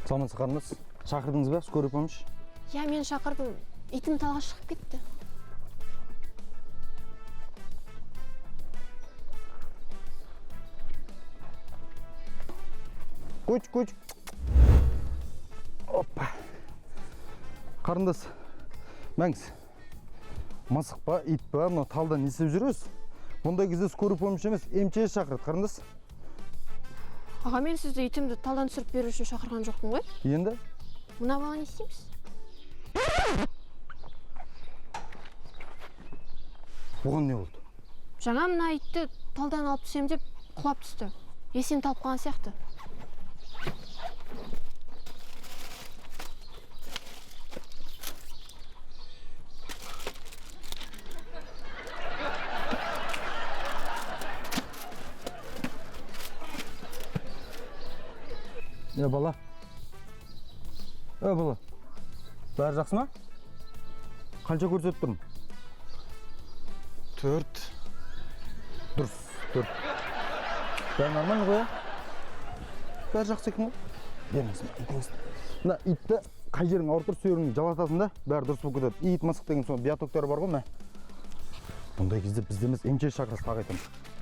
Саламатсыз қарындас. Шақырдыңыз ба? Скорый помощь? Я, мен шақырдым. Итім талға шығып кетті. Көч. Опа. Қарындас, мәңіз. Масық па, ит па, мына талдан несіп жүресіз? Бұндай кезде скорый помощь емес, МЧС шақырды, қарындас. Аға, мен сізді итімді талдан түсіріп беру үшін шақырған жоқпын ғой? Енді? Мына бала не істейміз? Бұған не болды? Жаңа мына итті талдан алып түсем деп құлап түсті. Есен талып қалған сияқты. Бала. Бала. Бәрі жақсы ма? Қанша көрсетіп тұрмын? 4. Дұрыс, 4. Бәрі нормально ғой, бәрі жақсы екен ғой? Бермесін. Мына итті қай жерің ауыртыр, сүйеріңді жалатасың да, бәрі дұрыс болып кетеді. Ит мысық деген соң биотоктары бар ғой, мә. Бұндай кезде біздеміз МЧС шақырасыз, тағы айтамын.